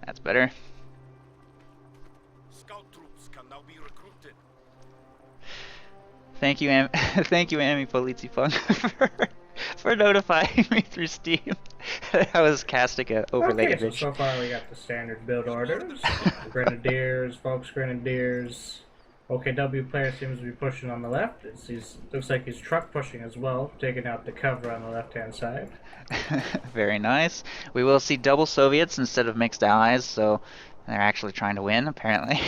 That's better. Scout troops can now be recruited. Thank you, thank you, Amy Polizzi-Funk, for notifying me through Steam that I was casting an overlay Okay, image. so far we got the standard build orders. Grenadiers, Volks Grenadiers. OKW player seems to be pushing on the left. Looks like he's truck pushing as well, taking out the cover on the left-hand side. Very nice. We will see double Soviets instead of mixed allies, so they're actually trying to win, apparently.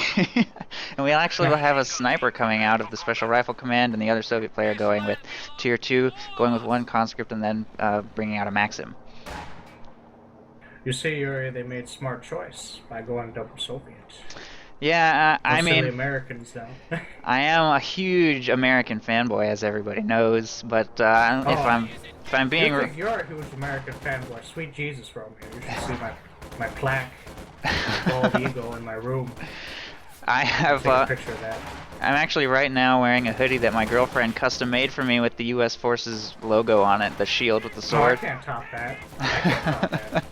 And we actually will have a sniper coming out of the Special Rifle Command, and the other Soviet player going with Tier 2, going with one conscript, and then bringing out a Maxim. You see, Yuri, they made smart choice by going double Soviet. Yeah, I Silly mean, Americans now. I am a huge American fanboy, as everybody knows, but if I'm being... You think you're a huge American fanboy. Sweet Jesus, Romeo. You should see my plaque, bald eagle in my room. I have... Take a picture of that. I'm actually right now wearing a hoodie that my girlfriend custom made for me with the U.S. Forces logo on it, the shield with the sword. Oh, I can't top that. I can't top that.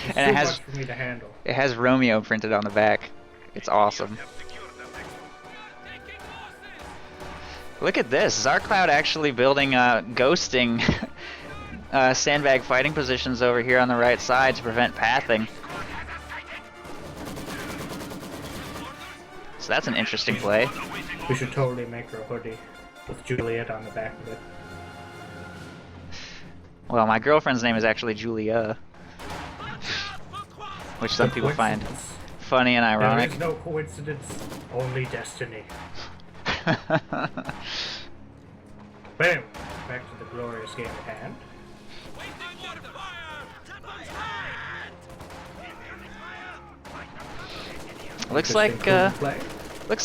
It's And too much for me to handle. It has Romeo printed on the back. It's awesome. Look at this. Zarcloud actually building ghosting sandbag fighting positions over here on the right side to prevent pathing. So that's an interesting play. We should totally make her a hoodie with Juliet on the back of it. Well, my girlfriend's name is actually Julia, which some people find funny and ironic. There is no coincidence, only destiny. But anyway, back to the glorious game at hand. Looks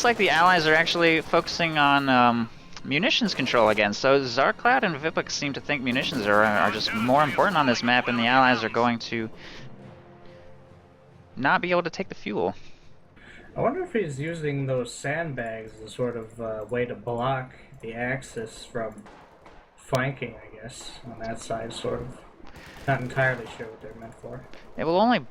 like the Allies are actually focusing on munitions control again. So Zarcloud and Vipuk seem to think munitions are just more important on this map, and the Allies are going to not be able to take the fuel. I wonder if he's using those sandbags as a sort of way to block the Axis from flanking, I guess, on that side, sort of. Not entirely sure what they're meant for. It will only...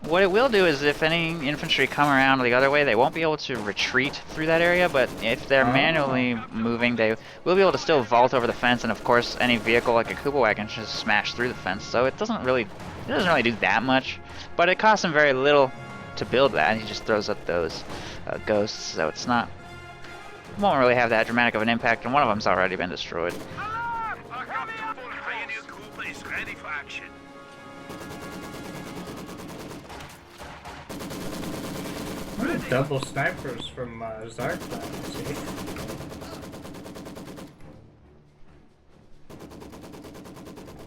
What it will do is if any infantry come around the other way, they won't be able to retreat through that area, but if they're manually moving, they will be able to still vault over the fence, and of course any vehicle like a Kuba wagon can just smash through the fence, so it doesn't really do that much, but it costs him very little to build that, and he just throws up those ghosts, so it won't really have that dramatic of an impact, and one of them's already been destroyed. Double snipers from Zarcloud, see?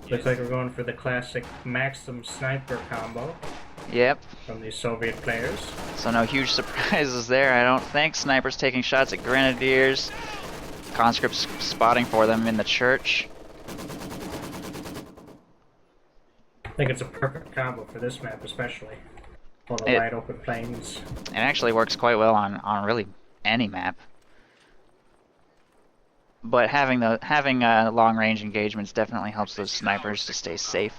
Looks like we're going for the classic Maxim sniper combo. Yep. From these Soviet players. So no huge surprises there, I don't think. Snipers taking shots at Grenadiers. Conscripts spotting for them in the church. I think it's a perfect combo for this map especially. All the wide open plains. It actually works quite well on really any map. But having long range engagements definitely helps those snipers to stay safe,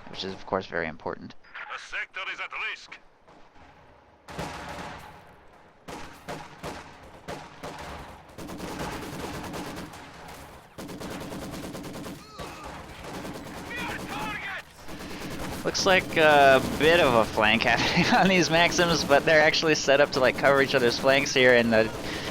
which is of course very important. The sector is at risk. Looks like a bit of a flank happening on these Maxims, but they're actually set up to like cover each other's flanks here, and the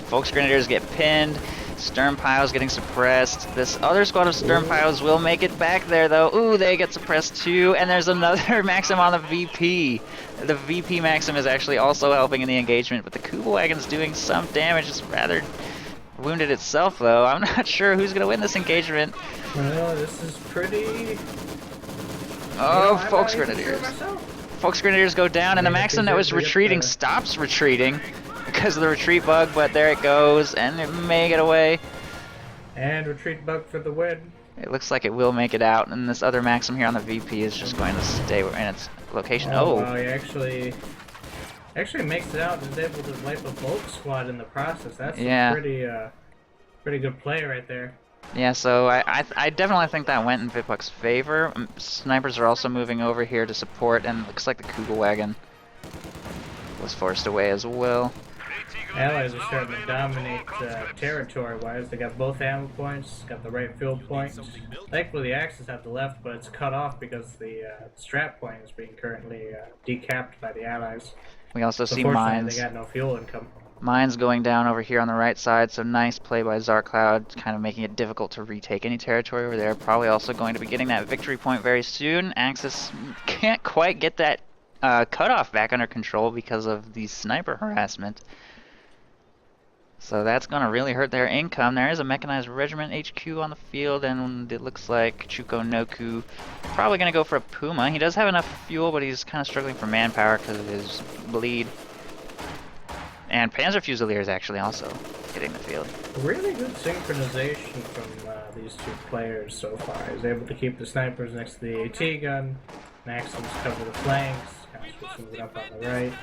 Volksgrenadiers get pinned. Stern piles getting suppressed. This other squad of stern piles will make it back there though. Ooh, they get suppressed too, and there's another Maxim on the VP. The VP Maxim is actually also helping in the engagement, but the Kuba wagon's doing some damage. It's rather wounded itself though. I'm not sure who's gonna win this engagement. Well, this is pretty... Oh, Volksgrenadiers. Volksgrenadiers go down, and the Maxim that was retreating stops retreating because of the retreat bug, but there it goes, and it may get away. And retreat bug for the win. It looks like it will make it out, and this other Maxim here on the VP is just going to stay in its location. Oh, wow, he actually makes it out and is able to wipe a Volk squad in the process. That's a pretty good play right there. Yeah, so I definitely think that went in Vipuk's favor. Snipers are also moving over here to support, and it looks like the Kuba wagon was forced away as well. Allies are starting to dominate territory-wise. They got both ammo points, got the right field point. Thankfully, the Axis have the left, but it's cut off because the strat point is being currently decapped by the Allies. We also So see fortunately, mines. they got no fuel income. Mines going down over here on the right side, so nice play by Zarcloud, kind of making it difficult to retake any territory over there. Probably also going to be getting that victory point very soon. Axis can't quite get that cutoff back under control because of the sniper harassment. So that's going to really hurt their income. There is a mechanized regiment HQ on the field, and it looks like Chuko Noku probably going to go for a Puma. He does have enough fuel, but he's kind of struggling for manpower because of his bleed. And Panzer Fusilier is actually also hitting the field. Really good synchronization from these two players so far. He's able to keep the snipers next to the AT gun. Maxims cover the flanks, kind of switching it up on the right.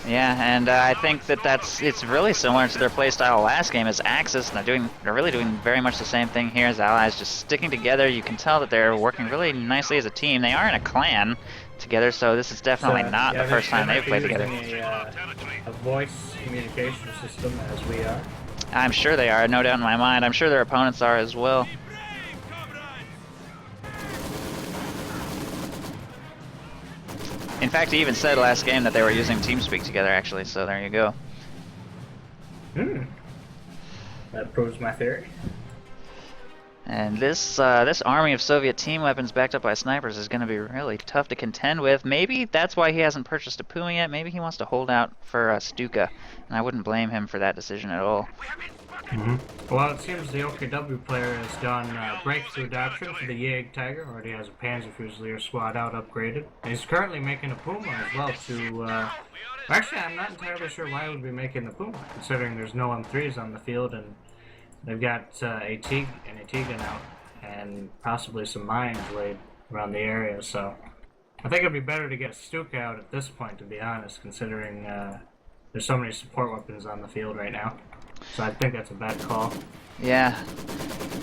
Yeah, and I think that it's really similar to their playstyle last game as Axis, and they're really doing very much the same thing here as Allies, just sticking together. You can tell that they're working really nicely as a team. They are in a clan together, so this is definitely not the first time they've played together. A voice communication system as we are. I'm sure they are, no doubt in my mind. I'm sure their opponents are as well. In fact, he even said last game that they were using TeamSpeak together, actually, so there you go. That proves my theory. And this army of Soviet team weapons backed up by snipers is going to be really tough to contend with. Maybe that's why he hasn't purchased a Puma yet. Maybe he wants to hold out for Stuka, and I wouldn't blame him for that decision at all. Well, it seems the OKW player has done breakthrough adoption for the Jager. Already has a Panzer Fusilier squad out upgraded. And he's currently making a Puma as well to... Actually, I'm not entirely sure why he would be making the Puma, considering there's no M3s on the field, and they've got an AT gun out, and possibly some mines laid around the area, so... I think it'd be better to get Stuka out at this point, to be honest, considering there's so many support weapons on the field right now. So I think that's a bad call. Yeah,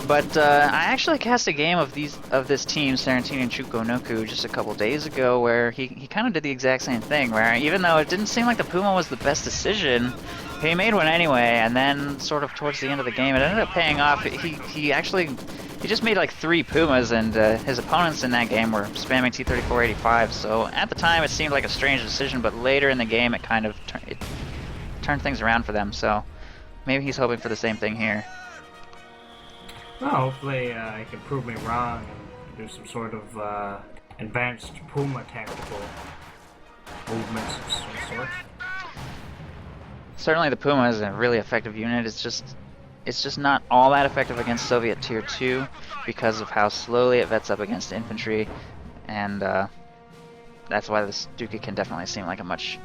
but I actually cast a game of this team, Sarantini and Chuko Noku, just a couple days ago, where he kind of did the exact same thing. Where even though it didn't seem like the Puma was the best decision, he made one anyway. And then, sort of towards the end of the game, it ended up paying off. He just made like 3 Pumas, and his opponents in that game were spamming T-34-85. So at the time, it seemed like a strange decision, but later in the game, it kind of turned things around for them. So. Maybe he's hoping for the same thing here. Well, hopefully he can prove me wrong and do some sort of advanced Puma tactical movements of some sort. Certainly the Puma is a really effective unit. It's just not all that effective against Soviet Tier 2 because of how slowly it vets up against infantry, and that's why the Stuka can definitely seem like a much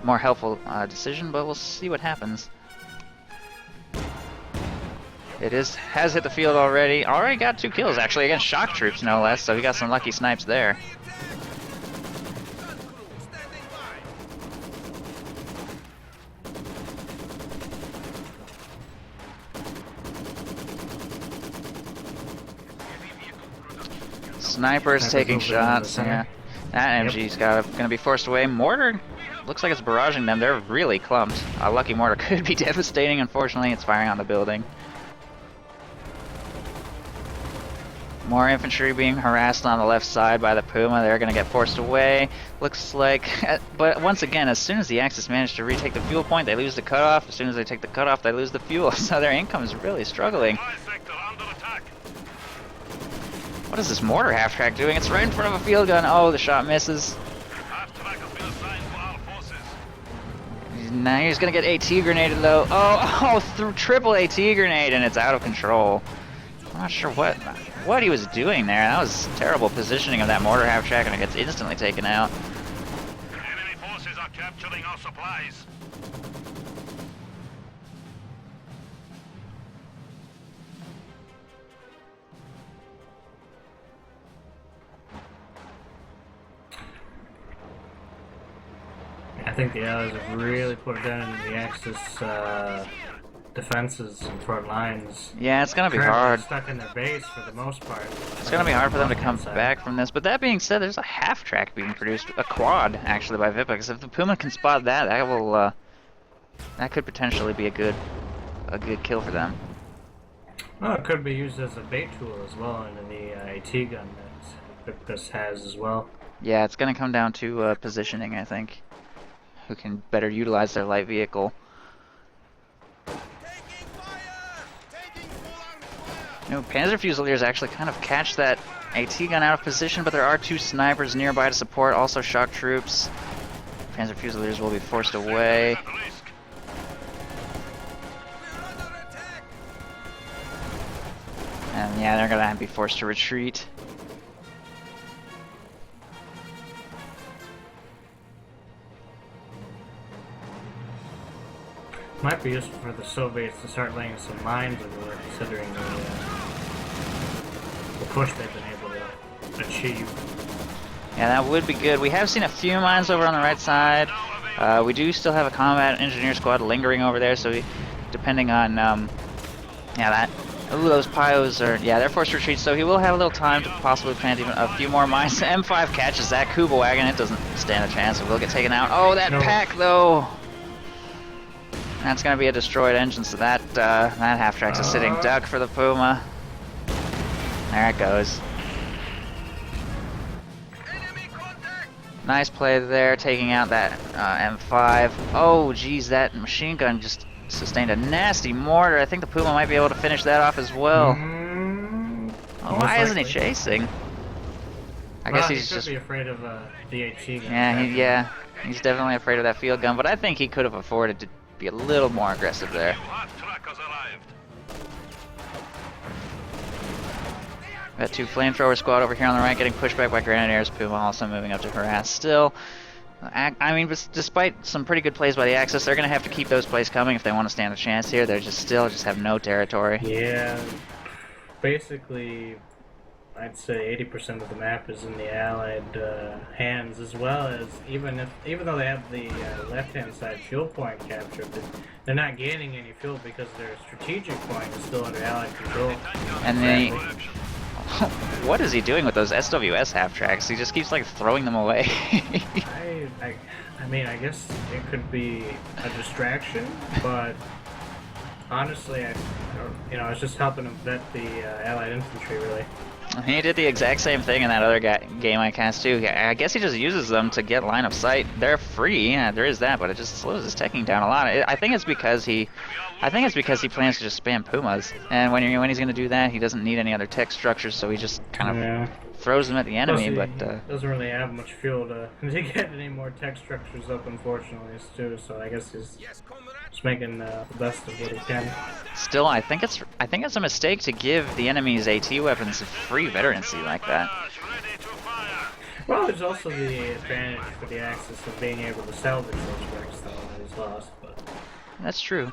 more helpful decision, but we'll see what happens. It has hit the field already. Already got 2 kills, actually, against shock troops, no less, so we got some lucky snipes there. Snipers taking shots, yeah. That MG's gonna be forced away. Mortar looks like it's barraging them. They're really clumped. A lucky mortar could be devastating. Unfortunately, it's firing on the building. More infantry being harassed on the left side by the Puma. They're going to get forced away. Looks like... But once again, as soon as the Axis manage to retake the fuel point, they lose the cutoff. As soon as they take the cutoff, they lose the fuel. So their income is really struggling. What is this mortar half-track doing? It's right in front of a field gun. Oh, the shot misses. Now he's going to get AT grenaded, though. Oh, triple AT grenade, and it's out of control. I'm not sure what he was doing there. That was terrible positioning of that mortar half-track, and it gets instantly taken out. Enemy forces are capturing our supplies. I think the Allies have really put it down into the Axis defenses and front lines. Yeah, it's gonna be Currently hard. stuck in their base for the most part. It's gonna be hard for them to come Inside. back from this. But that being said, there's a half track being produced, a quad actually by Vipa. Because if the Puma can spot that, that will that could potentially be a good kill for them. Well, it could be used as a bait tool as well into the AT gun that Victus has as well. Yeah, it's gonna come down to positioning, I think. Who can better utilize their light vehicle? You know, Panzer Fusiliers actually kind of catch that AT gun out of position, but there are 2 snipers nearby to support, also shock troops. Panzer Fusiliers will be forced away. At risk. And yeah, they're gonna be forced to retreat. Might be useful for the Soviets to start laying some mines everywhere, considering the push they've been able to achieve. Yeah, that would be good. We have seen a few mines over on the right side. We do still have a combat engineer squad lingering over there, so depending on, yeah, that. Ooh, those Pios are, yeah, they're forced to retreat, so he will have a little time to possibly plant even a few more mines. M5 catches that Kuba wagon. It doesn't stand a chance. It will get taken out. Oh, that pack, though. That's gonna be a destroyed engine, so that half track's a sitting duck for the Puma. There it goes. Nice play there, taking out that M5. Oh, geez, that machine gun just sustained a nasty mortar. I think the Puma might be able to finish that off as well. Oh, why isn't he chasing? I guess he's should just be afraid of the AT gun. yeah, he's definitely afraid of that field gun, but I think he could have afforded to be a little more aggressive there. New hot trackers arrived. Got 2 flamethrower squad over here on the right getting pushed back by Grenadiers. Puma also moving up to harass still. I mean, despite some pretty good plays by the Axis, they're going to have to keep those plays coming if they want to stand a chance here. They're just have no territory. Yeah, basically, I'd say 80% of the map is in the Allied hands, as well as even though they have the left-hand side fuel point captured, they're not gaining any fuel because their strategic point is still under Allied control. And they, what is he doing with those SWS half tracks? He just keeps like throwing them away. I mean, I guess it could be a distraction, but honestly, I was just helping him vet the Allied infantry, really. He did the exact same thing in that other game I cast too. I guess he just uses them to get line of sight. They're free, yeah, there is that, but it just slows his teching down a lot. I think it's because he plans to just spam Pumas, and when he's going to do that, he doesn't need any other tech structures, so he just kind of throws them at the enemy. Plus, but doesn't really have much fuel to get any more tech structures up, unfortunately, too. So I guess he's just making the best of what he can. Still, I think it's a mistake to give the enemy's AT weapons free veterancy like that. Ready to fire. Well, there's also the advantage for the Axis of being able to salvage those wrecks that he's lost. But That's true.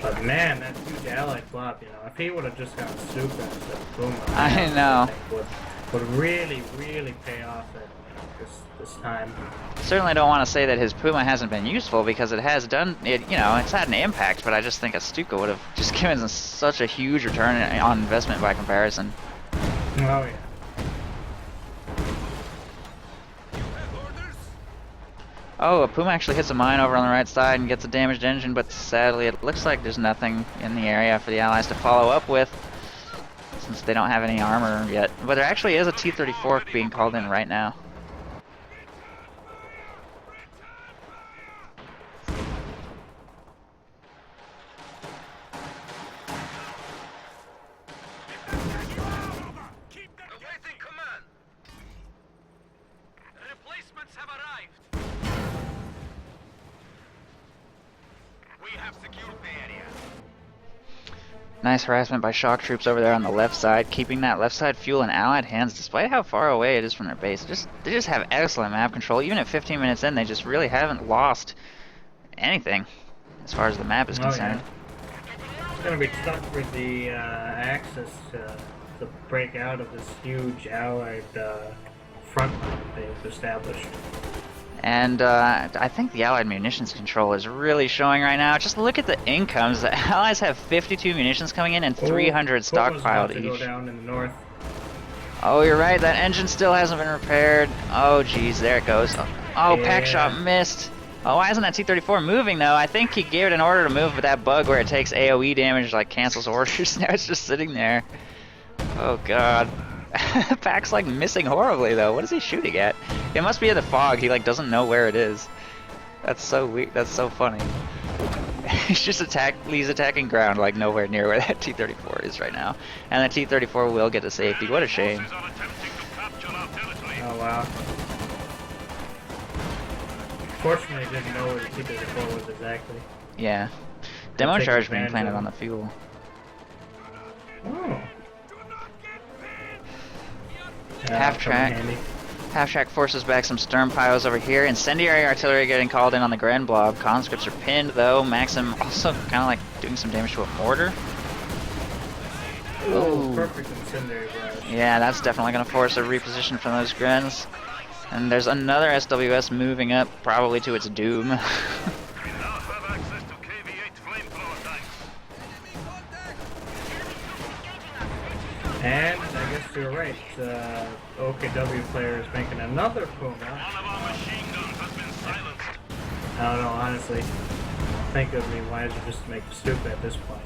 But man, that huge Allied flop, if he would have just gone super instead of boom, I know. would really, really pay off at this time. Certainly don't want to say that his Puma hasn't been useful, because it has done it. It's had an impact, but I just think a Stuka would have just given us such a huge return on investment by comparison. Oh yeah. Oh, a Puma actually hits a mine over on the right side and gets a damaged engine, but sadly it looks like there's nothing in the area for the Allies to follow up with, since they don't have any armor yet. But there actually is a T-34 being called in right now. Awaiting command. Replacements have arrived. We have secured the area. Nice harassment by shock troops over there on the left side, keeping that left side fuel in Allied hands despite how far away it is from their base. They just have excellent map control. Even at 15 minutes in, they just really haven't lost anything as far as the map is concerned. Yeah. It's gonna be stuck with the Axis to break out of this huge Allied front line they've established. And I think the Allied munitions control is really showing right now. Just look at the incomes. The Allies have 52 munitions coming in and 300 stockpiled to go each. down in the north. Oh, you're right. That engine still hasn't been repaired. Oh, geez, there it goes. Oh, Yeah. pack shot missed. Oh, why isn't that T-34 moving though? I think he gave it an order to move with that bug where it takes AOE damage, like cancels orders. Now it's just sitting there. Oh God. Pack's like missing horribly though. What is he shooting at? It must be in the fog. He like doesn't know where it is. That's so weird. That's so funny. He's attacking ground like nowhere near where that T-34 is right now. And the T-34 will get to safety. What a shame. Oh wow. Fortunately, I didn't know where the T-34 was exactly. Yeah. Demo Take charge being advantage planted of on it. the fuel. Oh. Half track. Half track forces back some stern piles over here. Incendiary artillery getting called in on the Grand Blob. Conscripts are pinned though. Maxim also kind of like doing some damage to a mortar. Oh, perfect incendiary barrage. Yeah, that's definitely going to force a reposition from those Grens. And there's another SWS moving up, probably to its doom. We now have access to KV-8 flamethrower tanks. And I guess you're right. OKW player is making another Puma. One of our machine guns has been silenced. I don't know, honestly. Think of me wiser just to make the stupid at this point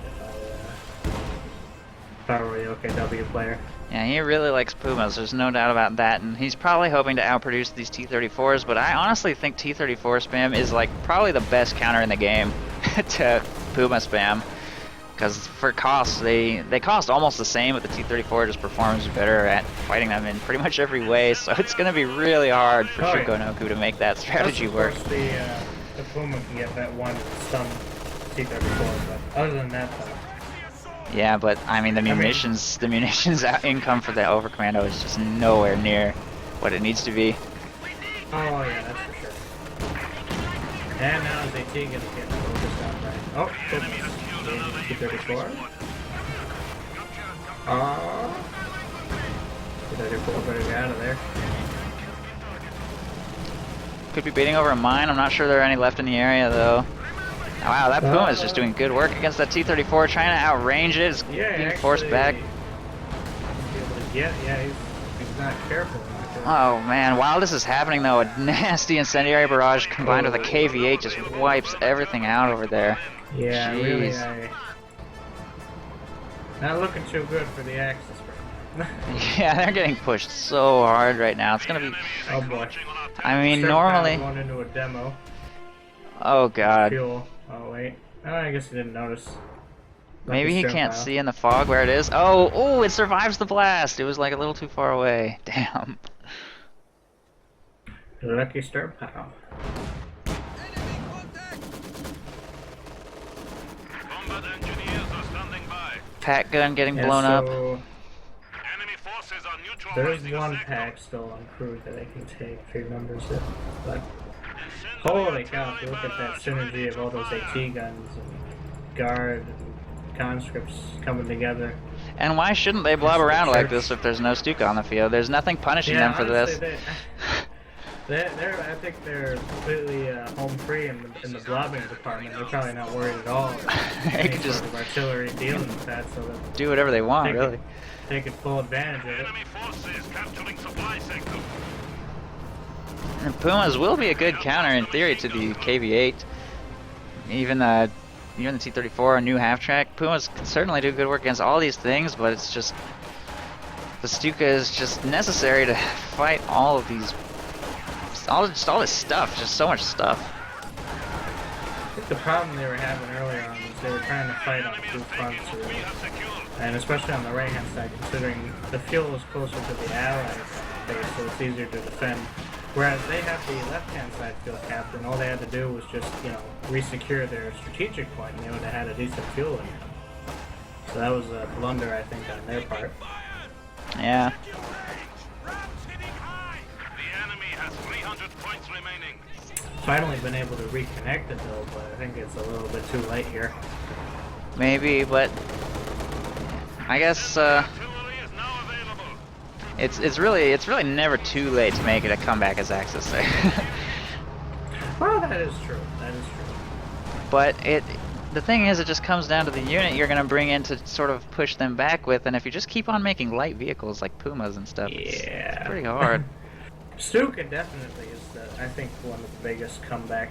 if I were the OKW player. Yeah, he really likes Pumas, there's no doubt about that, and he's probably hoping to outproduce these T-34s, but I honestly think T-34 spam is like probably the best counter in the game to Puma spam. Because for cost, they cost almost the same, but the T-34 just performs better at fighting them in pretty much every way, so it's going to be really hard for Shukonoku to make that strategy work. Of course, the Puma can get that one stun T-34, but other than that, though. Yeah, but I mean the munitions income for the Overcommando is just nowhere near what it needs to be. Oh yeah, that's for sure. And now is AT gonna get focused on right? Oh, goodness. T-34. T-34 better get out of there. Could be beating over a mine. I'm not sure there are any left in the area though. Wow, that Puma is just doing good work against that T-34, trying to outrange it. It's being forced back. Yeah, he's not careful. Oh man, while this is happening though, a nasty incendiary barrage combined with a KV-8 just wipes everything out over there. Yeah, Jeez. really, not looking too good for the Axis. Yeah, they're getting pushed so hard right now. It's gonna be... Oh boy. I mean, Start normally... going into a demo. Oh god. Fuel. Oh wait. Oh, I guess you didn't notice. Maybe he can't see in the fog where it is. Oh, it survives the blast. It was like a little too far away. Damn. Lucky stern pile. Combat engineers are standing by. Pack gun getting Yeah, blown up. Enemy forces are There's neutralizing one a sector. pack still uncrewed that I can take if he remembers it. But holy cow, if you look at that synergy of all those AT guns and guard and conscripts coming together. And why shouldn't they blob around like this if there's no Stuka on the field? There's nothing punishing them for this. I think they're completely home free in the blobbing department. They're probably not worried at all. They could just sort of artillery dealing with that, so that do whatever they want, really. taking full advantage of it. Enemy forces capturing supply sector. And Pumas will be a good counter in theory to the KV-8. Even the T-34, a new half-track. Pumas can certainly do good work against all these things, but it's just... The Stuka is just necessary to fight all of these... all this stuff, just so much stuff. I think the problem they were having earlier on was they were trying to fight on two fronts, really. And especially on the right-hand side, considering the fuel is closer to the Allied base, so it's easier to defend. Whereas they have the left-hand side fuel capped, and all they had to do was just, re-secure their strategic point, and they would have had a decent fuel in it. So that was a blunder, I think, on their part. Yeah. The enemy has 300 points remaining. Finally been able to reconnect it, though, but I think it's a little bit too late here. Maybe, but... I guess, Artillery is now available. it's really never too late to make it a comeback as Axis. That is true. That is true. But the thing is, it just comes down to the unit you're going to bring in to sort of push them back with, and if you just keep on making light vehicles like Pumas and stuff, it's pretty hard. Stuka definitely is, I think, one of the biggest comeback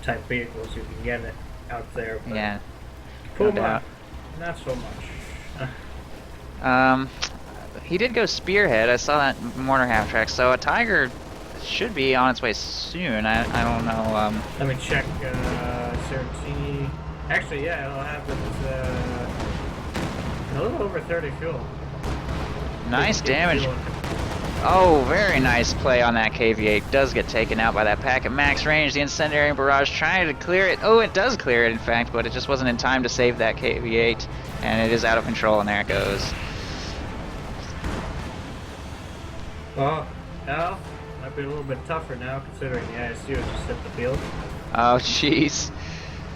type vehicles you can get it out there. But Yeah. Puma, not so much. He did go Spearhead. I saw that mortar half track, so a Tiger should be on its way soon. I don't know. Let me check Certini. Actually, yeah, it'll happen a little over 30 fuel. Nice damage. Oh, very nice play on that KV-8. Does get taken out by that pack at max range. The incendiary barrage trying to clear it. Oh, it does clear it, in fact, but it just wasn't in time to save that KV-8. And it is out of control, and there it goes. Well, now, might be a little bit tougher now, considering the ISU has just hit the field. Oh, jeez.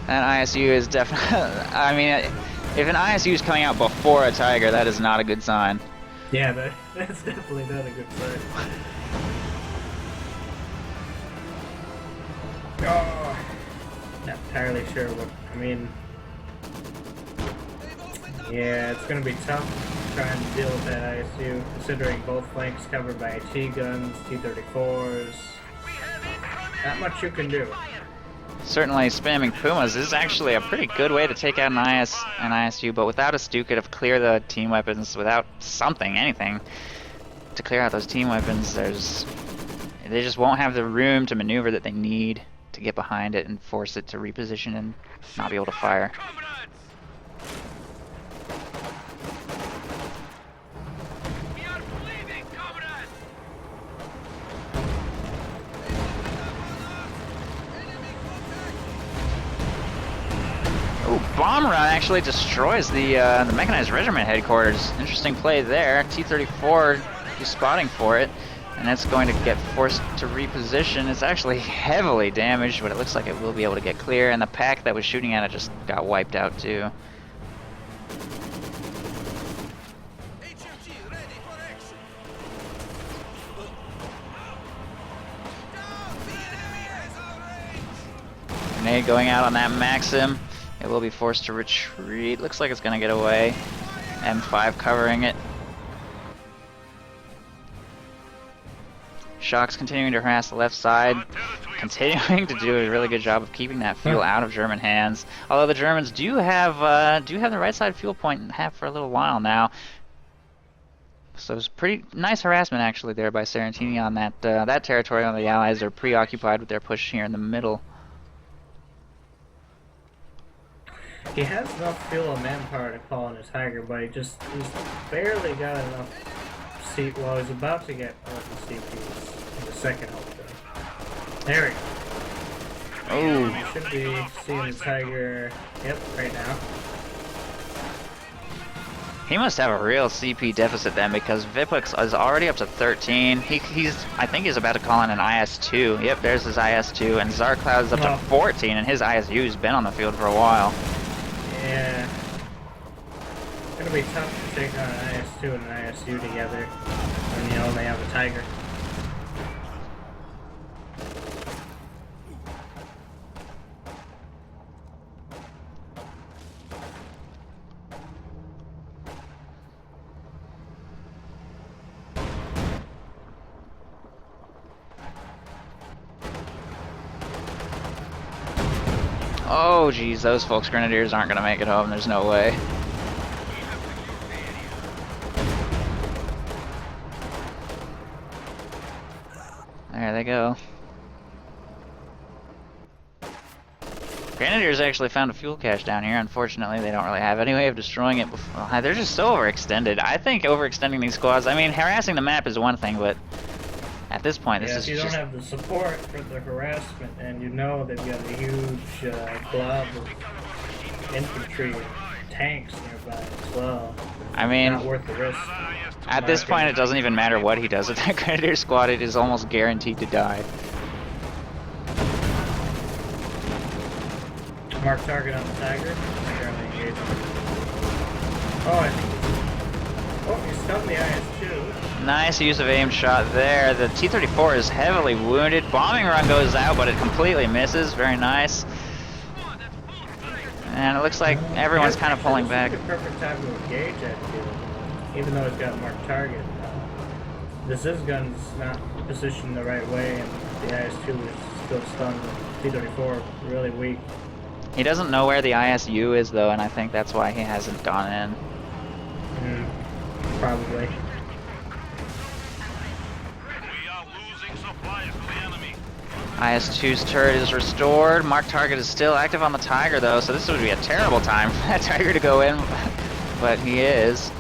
That ISU is definitely... I mean, if an ISU is coming out before a Tiger, that is not a good sign. Yeah, that's definitely not a good sign. Oh, not entirely sure what... I mean... Yeah, it's going to be tough trying to deal with that ISU, considering both flanks covered by T-guns, T-34s. Not much you can do. Certainly, spamming Pumas is actually a pretty good way to take out an ISU, but without a Stuka to clear the team weapons, without something, anything, to clear out those team weapons, they just won't have the room to maneuver that they need to get behind it and force it to reposition and not be able to fire. Bomb run actually destroys the mechanized regiment headquarters. Interesting play there. T-34 is spotting for it, and it's going to get forced to reposition. It's actually heavily damaged, but it looks like it will be able to get clear, and the pack that was shooting at it just got wiped out too. Grenade going out on that Maxim. It will be forced to retreat. Looks like it's going to get away. M5 covering it. Shock's continuing to harass the left side. Continuing to do a really good job of keeping that fuel out of German hands. Although the Germans do have the right side fuel point and have for a little while now. So it's pretty nice harassment actually there by Sarantini on that territory. On the Allies are preoccupied with their push here in the middle. He has enough fuel and manpower to call in his Tiger, but he's barely got enough seat. Well, he's about to get 11 CPs in the second holster. There we go. Oh. You should be seeing the Tiger, yep, right now. He must have a real CP deficit then, because Vipux is already up to 13. I think he's about to call in an IS-2. Yep, there's his IS-2, and Zarcloud is up to 14, and his ISU's been on the field for a while. Yeah. It's gonna be tough to take on an IS-2 and an ISU together when you only have a Tiger. Oh geez, those folks Grenadiers aren't gonna make it home, there's no way. There they go. Grenadiers actually found a fuel cache down here. Unfortunately, they don't really have any way of destroying it before. They're just so overextended. I think overextending these squads, I mean, harassing the map is one thing, but at this point, this is if you don't have the support for the harassment, and you know they've got a huge blob of infantry and tanks nearby as well. I mean, not worth the risk. At this point, it doesn't even matter what he does with that Grenadier squad. It is almost guaranteed to die. Mark target on the Tiger. Currently engaged. Oh, I think. Oh, he stunned the IS-2. Nice use of aimed shot there. The T-34 is heavily wounded. Bombing run goes out, but it completely misses. Very nice. And it looks like everyone's kind of pulling back. This is the perfect time to engage that field, even though it's got a marked target. This gun's not positioned the right way, and the IS-2 is still stunned. The T-34 really weak. He doesn't know where the ISU is, though, and I think that's why he hasn't gone in. Probably. We are losing supplies to the enemy. IS-2's turret is restored. Marked target is still active on the Tiger, though, so this would be a terrible time for that Tiger to go in, but he is.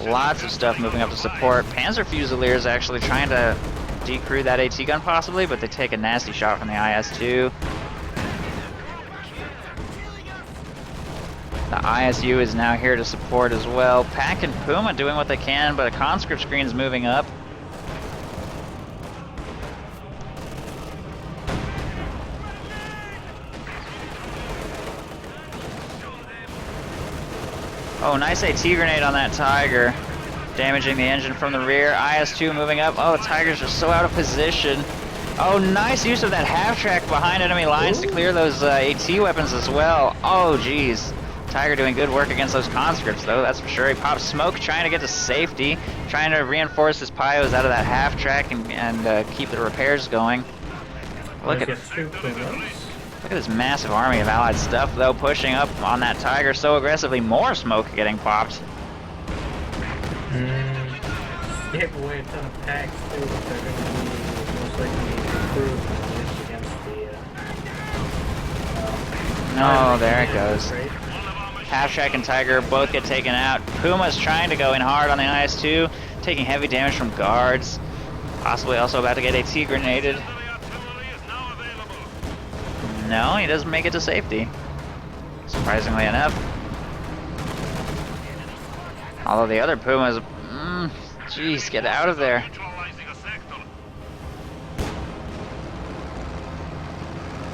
Lots of stuff moving up to support. Panzer Fusilier is actually trying to decrew that AT gun, possibly, but they take a nasty shot from the IS-2. The ISU is now here to support as well. Pack and Puma doing what they can, but a conscript screen's moving up. Oh, nice AT grenade on that Tiger. Damaging the engine from the rear. IS-2 moving up. Oh, the Tigers are so out of position. Oh, nice use of that half-track behind enemy lines to clear those AT weapons as well. Oh, geez. Tiger doing good work against those conscripts, though, that's for sure. He pops smoke, trying to get to safety, trying to reinforce his Pios out of that half-track and keep the repairs going. Look at this massive army of allied stuff, though, pushing up on that Tiger so aggressively. More smoke getting popped. Gave away a ton of packs, too, which are going to be most likely improved against the... Oh, there it goes. Half-track and Tiger both get taken out. Puma's trying to go in hard on the IS-2, taking heavy damage from guards. Possibly also about to get AT grenaded. No, he doesn't make it to safety. Surprisingly enough. Although the other Pumas... Jeez, get out of there.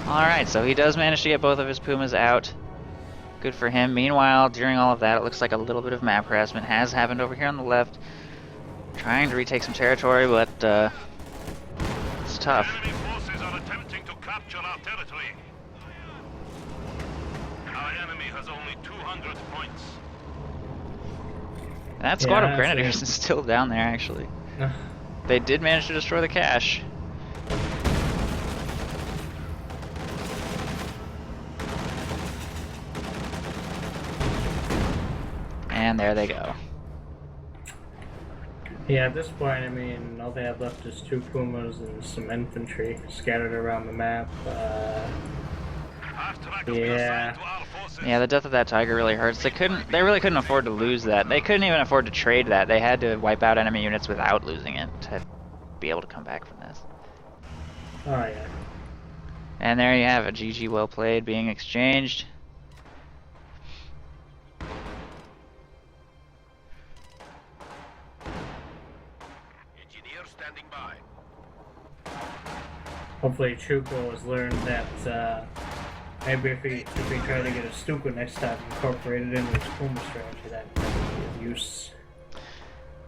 Alright, so he does manage to get both of his Pumas out. Good for him. Meanwhile, during all of that, it looks like a little bit of map harassment has happened over here on the left. Trying to retake some territory, but it's tough. Enemy forces are attempting to capture our territory. Our enemy has only 200 points. That squad of Grenadiers is still down there, actually. They did manage to destroy the cache. And there they go. Yeah, at this point, I mean, all they have left is 2 Pumas and some infantry scattered around the map. Yeah. Yeah, the death of that Tiger really hurts. They really couldn't afford to lose that. They couldn't even afford to trade that. They had to wipe out enemy units without losing it to be able to come back from this. Oh, yeah. And there you have it. GG, well played, being exchanged. Engineer standing by. Hopefully Chuko has learned that maybe if he try to get a Stuka next time, incorporate it into his Puma strategy, that would be of use.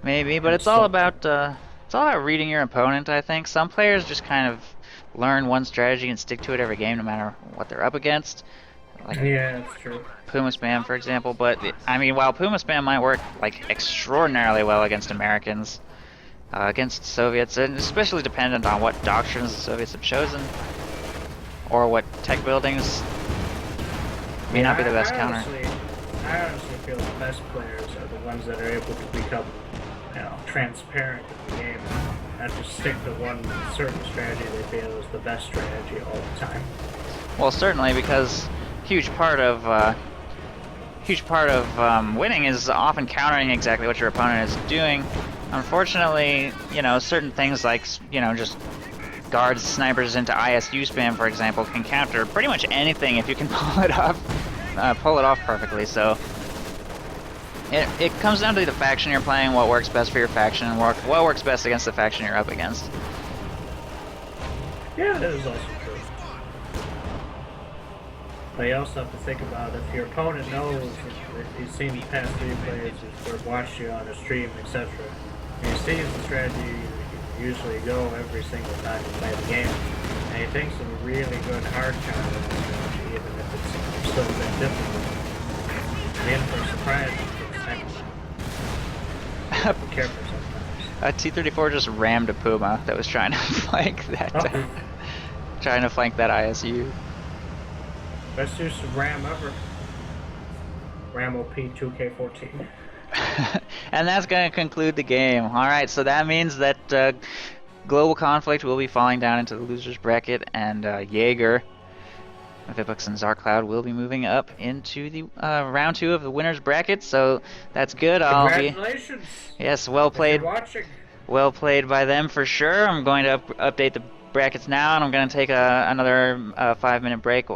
Maybe, but it's all about reading your opponent, I think. Some players just kind of learn one strategy and stick to it every game, no matter what they're up against. Like yeah, that's true. Puma Spam, for example. But I mean, while Puma Spam might work like extraordinarily well against Americans, against Soviets, and especially dependent on what doctrines the Soviets have chosen, or what tech buildings may not be the best counter. I honestly feel the best players are the ones that are able to become, transparent in the game, not just stick to one certain strategy they feel is the best strategy all the time. Well, certainly, because huge part of winning is often countering exactly what your opponent is doing. Unfortunately, certain things like, just guards, snipers into ISU spam, for example, can counter pretty much anything if you can pull it off perfectly. So it comes down to the faction you're playing, what works best for your faction, and what works best against the faction you're up against. Yeah, that is also true. But you also have to think about if your opponent knows, if you've seen the past 3 players or watched you on a stream, etc., He sees the strategy you usually go every single time you play the game, and he thinks it's a really good hard counter on the strategy, even if it's still a bit difficult. And in for a surprise, be careful sometimes. T-34 just rammed a Puma that was trying to flank that, trying to flank that ISU. Best use of RAM ever. RAM OP 2K14. And that's going to conclude the game. Alright, so that means that Global Conflict will be falling down into the loser's bracket, and Jager, Vipux, and Zarcloud will be moving up into the round 2 of the winner's bracket, so that's good. Congratulations! Yes, well played. If you're watching. Well played by them for sure. I'm going to update the brackets now, and I'm going to take another 5-minute break.